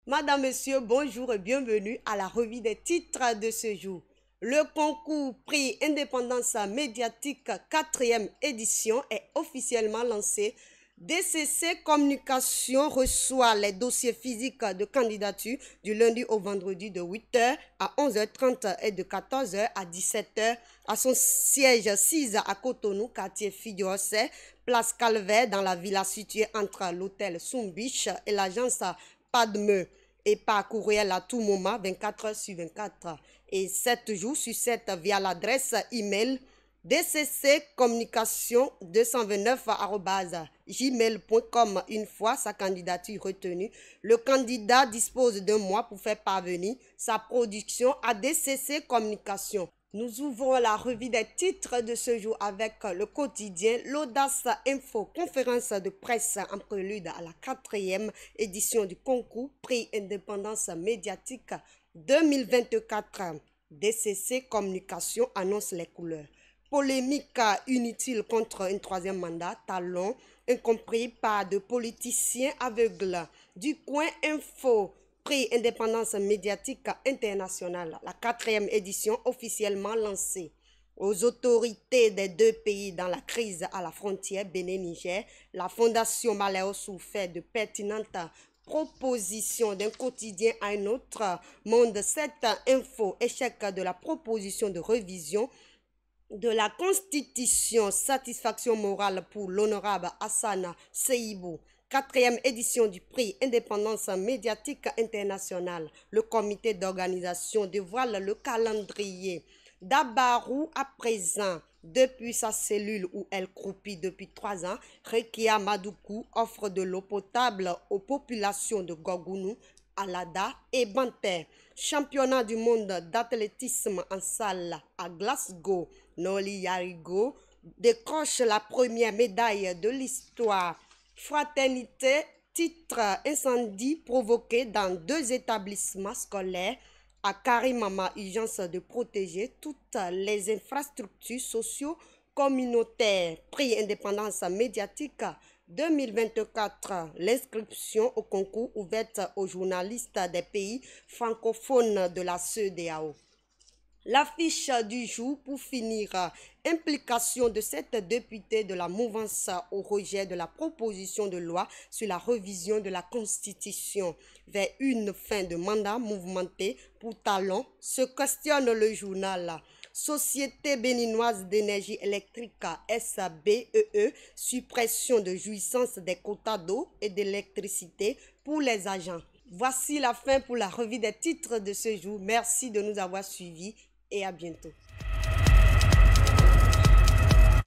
Madame, Monsieur, bonjour et bienvenue à la revue des titres de ce jour. Le concours Prix Indépendance médiatique 4e édition est officiellement lancé. DCC Communication reçoit les dossiers physiques de candidature du lundi au vendredi de 8h à 11h30 et de 14h à 17h à son siège 6 à Cotonou, quartier Fidjossé, place Calvaire dans la villa située entre l'hôtel Sumbich et l'agence Padme, et par courriel à tout moment 24 heures sur 24 et 7 jours sur 7 via l'adresse email dccommunication229@gmail.com. Une fois sa candidature retenue, le candidat dispose d'un mois pour faire parvenir sa production à DCC Communication. Nous ouvrons la revue des titres de ce jour avec le quotidien L'Audace Info, conférence de presse en prélude à la 4e édition du concours Prix Indépendance médiatique 2024. DCC Communication annonce les couleurs. Polémique inutile contre un 3e mandat, talon incompris par de politiciens aveugles. Du coin info. Prix Indépendance médiatique internationale, la 4e édition officiellement lancée. Aux autorités des deux pays dans la crise à la frontière Bénin-Niger, la Fondation Maléosou fait de pertinentes propositions d'un quotidien à un autre. Monde 7 info, échec de la proposition de révision de la Constitution, satisfaction morale pour l'honorable Hassan Seibou. 4e édition du prix Indépendance médiatique internationale. Le comité d'organisation dévoile le calendrier. Dabarou à présent, depuis sa cellule où elle croupit depuis 3 ans, Rekia Madoukou offre de l'eau potable aux populations de Gorgounou, Alada et Banter. Championnat du monde d'athlétisme en salle à Glasgow. Noli Yarigo décroche la première médaille de l'histoire. Fraternité, titre incendie provoqué dans 2 établissements scolaires. À Karimama, urgence de protéger toutes les infrastructures socio-communautaires. Prix Indépendance médiatique 2024. L'inscription au concours ouverte aux journalistes des pays francophones de la CEDEAO. L'affiche du jour pour finir, implication de cette députée de la mouvance au rejet de la proposition de loi sur la révision de la Constitution vers une fin de mandat mouvementée pour talon, se questionne le journal. Société béninoise d'énergie électrique SBEE, suppression de jouissance des quotas d'eau et d'électricité pour les agents. Voici la fin pour la revue des titres de ce jour. Merci de nous avoir suivis et à bientôt.